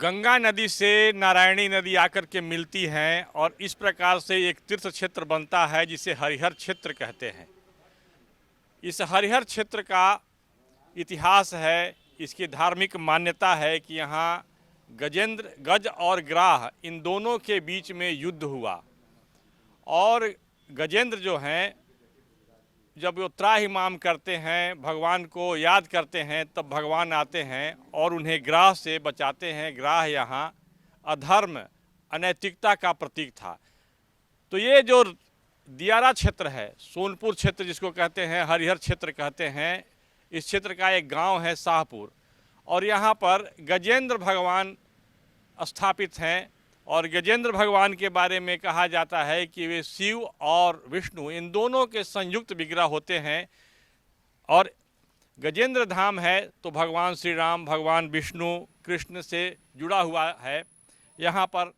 गंगा नदी से नारायणी नदी आकर के मिलती हैं और इस प्रकार से एक तीर्थ क्षेत्र बनता है जिसे हरिहर क्षेत्र कहते हैं। इस हरिहर क्षेत्र का इतिहास है, इसकी धार्मिक मान्यता है कि यहाँ गज और ग्राह इन दोनों के बीच में युद्ध हुआ और गजेंद्र जो हैं जब वो त्राहिमाम करते हैं, भगवान को याद करते हैं, तब भगवान आते हैं और उन्हें ग्राह से बचाते हैं। ग्राह यहाँ अधर्म, अनैतिकता का प्रतीक था। तो ये जो दियारा क्षेत्र है, सोनपुर क्षेत्र जिसको कहते हैं, हरिहर क्षेत्र कहते हैं, इस क्षेत्र का एक गांव है शाहपुर और यहाँ पर गजेंद्र भगवान स्थापित हैं। और गजेंद्र भगवान के बारे में कहा जाता है कि वे शिव और विष्णु इन दोनों के संयुक्त विग्रह होते हैं। और गजेंद्र धाम है तो भगवान श्री राम, भगवान विष्णु, कृष्ण से जुड़ा हुआ है। यहाँ पर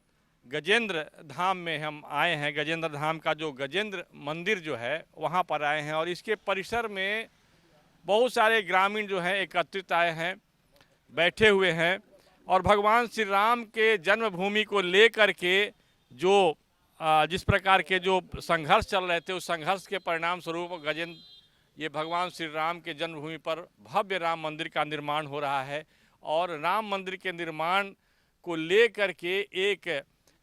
गजेंद्र धाम में हम आए हैं। गजेंद्र धाम का जो गजेंद्र मंदिर जो है वहाँ पर आए हैं और इसके परिसर में बहुत सारे ग्रामीण जो हैं एकत्रित आए हैं, बैठे हुए हैं और भगवान श्री राम के जन्मभूमि को लेकर के जो जिस प्रकार के जो संघर्ष चल रहे थे, उस संघर्ष के परिणाम स्वरूप गजेंद्र ये भगवान श्री राम के जन्मभूमि पर भव्य राम मंदिर का निर्माण हो रहा है। और राम मंदिर के निर्माण को लेकर के एक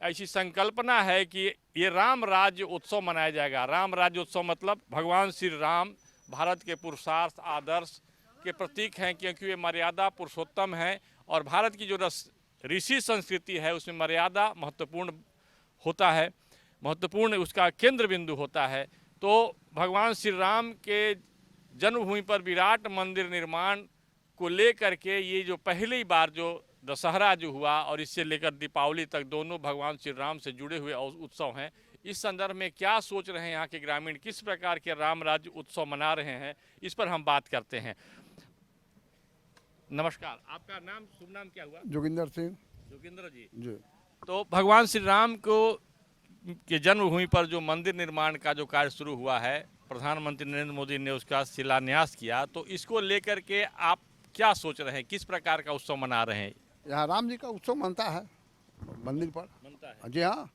ऐसी संकल्पना है कि ये राम राज्य उत्सव मनाया जाएगा। राम राज्य उत्सव मतलब भगवान श्री राम भारत के पुरुषार्थ, आदर्श के प्रतीक हैं, क्योंकि वे मर्यादा पुरुषोत्तम हैं और भारत की जो ऋषि संस्कृति है उसमें मर्यादा महत्वपूर्ण होता है, महत्वपूर्ण उसका केंद्र बिंदु होता है। तो भगवान श्री राम के जन्मभूमि पर विराट मंदिर निर्माण को लेकर के ये जो पहली बार जो दशहरा जो हुआ और इससे लेकर दीपावली तक दोनों भगवान श्री राम से जुड़े हुए उत्सव हैं। इस संदर्भ में क्या सोच रहे हैं यहाँ के ग्रामीण, किस प्रकार के राम राज्य उत्सव मना रहे हैं, इस पर हम बात करते हैं। नमस्कार, आपका नाम, शुभ नाम क्या हुआ? जोगिंदर सिंह। जोगिंदर जी। तो भगवान श्री राम को के जन्मभूमि पर जो मंदिर निर्माण का जो कार्य शुरू हुआ है, प्रधानमंत्री नरेंद्र मोदी ने उसका शिलान्यास किया, तो इसको लेकर के आप क्या सोच रहे हैं, किस प्रकार का उत्सव मना रहे हैं? यहाँ राम जी का उत्सव मनता है मंदिर पर, मनता है जी हाँ।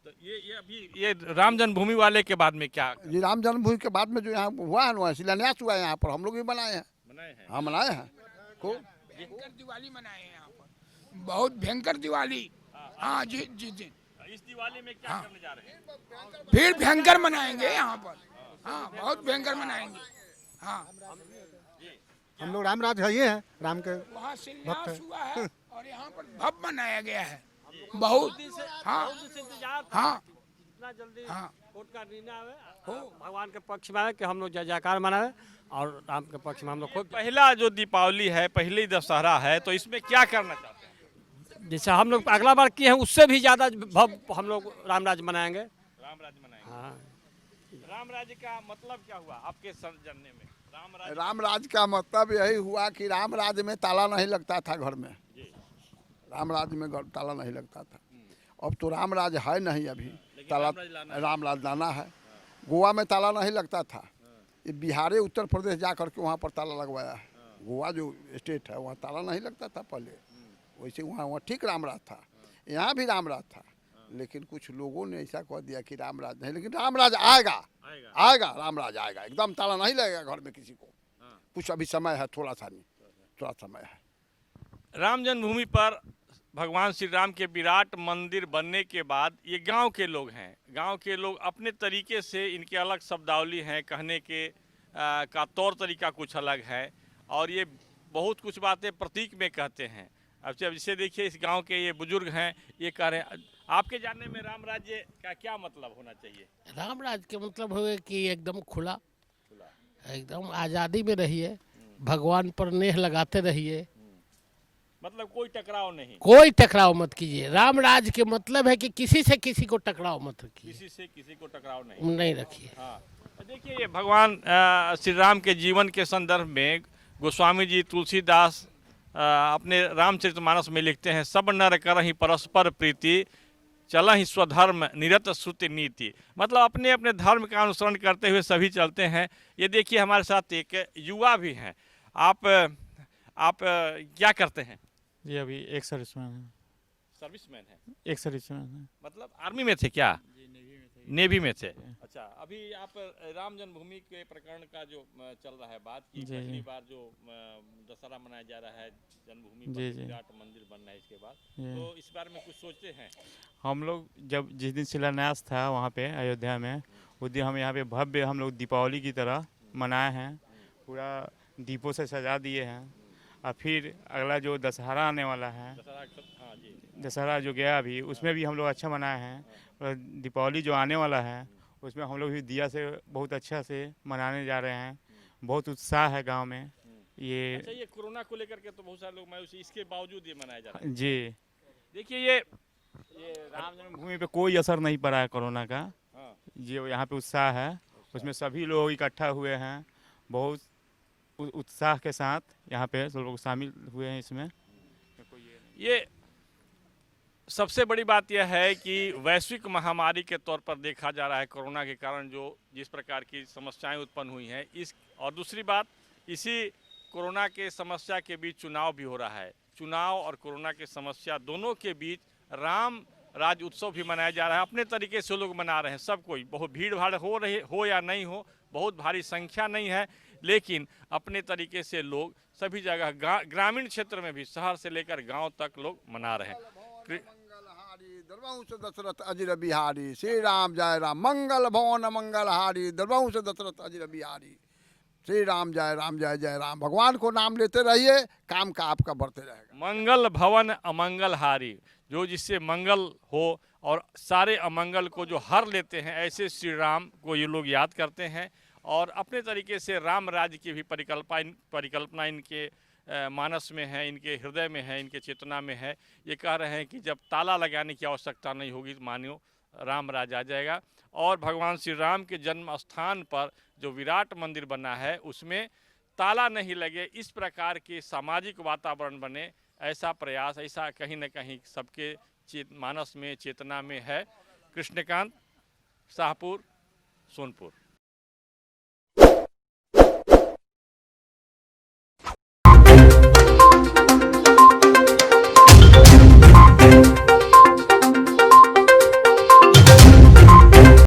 तो ये अभी ये राम जन्मभूमि वाले के बाद में क्या? जी राम जन्मभूमि के बाद में जो यहाँ हुआ है ना, शिलान्यास हुआ है यहाँ पर, हम लोग भी बनाए हैं। हाँ मनाए हैं। भयंकर दिवाली मनाए हैं यहाँ पर, बहुत भयंकर दिवाली। हाँ जी जी जी। इस दिवाली में क्या करने जा रहे हैं? फिर भयंकर मनाएंगे यहाँ पर। हाँ बहुत भयंकर मनाएंगे। हाँ हम लोग राम राज है, ये है राम के वहाँ शिलान्यास हुआ है और यहाँ पर भव्य मनाया गया है बहुत। हाँ हाँ इतना जल्दी हाँ कोर्ट का निर्णय आवे, भगवान के पक्ष में आए कि हम लोग जय जयकार मनाए और राम के पक्ष में हम लोग खुद। पहला जो दीपावली है, पहली दशहरा है, तो इसमें क्या करना चाहते हैं? जैसे हम लोग अगला बार किए हैं उससे भी ज़्यादा भव्य हम लोग रामराज मनाएंगे। रामराज मनाएंगे। हाँ, रामराज का मतलब क्या हुआ आपके जानने में? राम राज का मतलब यही हुआ कि राम राज में ताला नहीं लगता था घर में, राम राज में ताला नहीं लगता था। अब तो राम राज है नहीं, अभी ताला राम राज लाना है। गोवा में ताला नहीं लगता था, ये बिहार उत्तर प्रदेश जा करके वहाँ पर ताला लगवाया है। गोवा जो स्टेट है वहाँ ताला नहीं लगता था पहले, वैसे वहाँ ठीक राम राज था, यहाँ भी राम राज था। लेकिन कुछ लोगों ने ऐसा कह दिया कि राम राज नहीं, लेकिन राम राज आएगा, आएगा राम राज आएगा, एकदम ताला नहीं लगेगा घर में किसी को। कुछ अभी समय है, थोड़ा सा नहीं, थोड़ा समय है। राम जन्मभूमि पर भगवान श्री राम के विराट मंदिर बनने के बाद ये गांव के लोग हैं, गांव के लोग अपने तरीके से, इनके अलग शब्दावली हैं, कहने के का तौर तरीका कुछ अलग है और ये बहुत कुछ बातें प्रतीक में कहते हैं। अब जैसे देखिए इस गांव के ये बुजुर्ग हैं, ये कह रहे हैं, आपके जानने में राम राज्य का क्या मतलब होना चाहिए? राम राज के मतलब हो कि एकदम खुला, एकदम आज़ादी में रहिए, भगवान पर नेह लगाते रहिए, मतलब कोई टकराव नहीं, कोई टकराव मत कीजिए। राम राज के मतलब है कि किसी से किसी को टकराव मत रखिए, किसी से किसी को टकराव नहीं रखिए। हाँ, देखिए ये भगवान श्री राम के जीवन के संदर्भ में गोस्वामी जी तुलसीदास अपने रामचरितमानस में लिखते हैं, सब नर करहि परस्पर प्रीति, चलहि स्वधर्म निरत श्रुति नीति। मतलब अपने अपने धर्म का अनुसरण करते हुए सभी चलते हैं। ये देखिए हमारे साथ एक युवा भी हैं। आप क्या करते हैं? जी अभी एक सर्विस में हैं। सर्विसमैन हैं। एक सर्विसमैन है। मतलब आर्मी में थे क्या? नेवी में थे। अच्छा, अभी आप राम जन्मभूमि के प्रकरण का जो चल रहा है बात की, पहली बार जो दशहरा मनाया जा रहा है जन्मभूमि पर, विराट मंदिर बनना है इसके बाद, तो इस बारे में कुछ सोचते हैं? हम लोग जब जिस दिन शिलान्यास था वहाँ पे अयोध्या में, उस दिन हम यहाँ पे भव्य हम लोग दीपावली की तरह मनाए हैं, पूरा दीपों से सजा दिए हैं। और फिर अगला जो दशहरा आने वाला है, हाँ जी, दशहरा जो गया अभी, उसमें भी हम लोग अच्छा मनाए हैं। और दीपावली जो आने वाला है उसमें हम लोग भी दिया से बहुत अच्छा से मनाने जा रहे हैं। बहुत उत्साह है गांव में। ये अच्छा, ये कोरोना को लेकर के तो बहुत सारे लोग मायूस, इसके बावजूद ये मनाया जा रहा है। जी, देखिए ये राम जन्मभूमि पे कोई असर नहीं पड़ा है कोरोना का। हाँ, जो यहाँ पे उत्साह है उसमें सभी लोग इकट्ठा हुए हैं, बहुत उत्साह के साथ यहाँ पे सब लोग शामिल हुए हैं इसमें। ये सबसे बड़ी बात यह है कि वैश्विक महामारी के तौर पर देखा जा रहा है कोरोना के कारण जो जिस प्रकार की समस्याएं उत्पन्न हुई हैं, इस और दूसरी बात, इसी कोरोना के समस्या के बीच चुनाव भी हो रहा है। चुनाव और कोरोना की समस्या दोनों के बीच राम राज उत्सव भी मनाया जा रहा है। अपने तरीके से लोग मना रहे हैं, सब कोई, बहुत भीड़ भाड़ हो या नहीं हो, बहुत भारी संख्या नहीं है, लेकिन अपने तरीके से लोग सभी जगह ग्रामीण क्षेत्र में भी, शहर से लेकर गांव तक लोग मना रहे हैं। दरवंश दशरथ अजिर बिहारी, श्री राम जय राम। मंगल भवन मंगलहारी, दरवंश दशरथ अजिर बिहारी। श्री राम जय जय राम। भगवान को नाम लेते रहिए, काम का आपका बढ़ते रहेगा। मंगल भवन अमंगल हारी, जो जिससे मंगल हो और सारे अमंगल को जो हर लेते हैं, ऐसे श्री राम को ये लोग याद करते हैं। और अपने तरीके से राम राज्य की भी परिकल्पना इनके मानस में है, इनके हृदय में है, इनके चेतना में है। ये कह रहे हैं कि जब ताला लगाने की आवश्यकता नहीं होगी, मानियो राम राज आ जाएगा। और भगवान श्री राम के जन्म स्थान पर जो विराट मंदिर बना है उसमें ताला नहीं लगे, इस प्रकार के सामाजिक वातावरण बने, ऐसा प्रयास, ऐसा कहीं न कहीं सबके मानस में, चेतना में है। कृष्णकांत, शाहपुर, सोनपुर।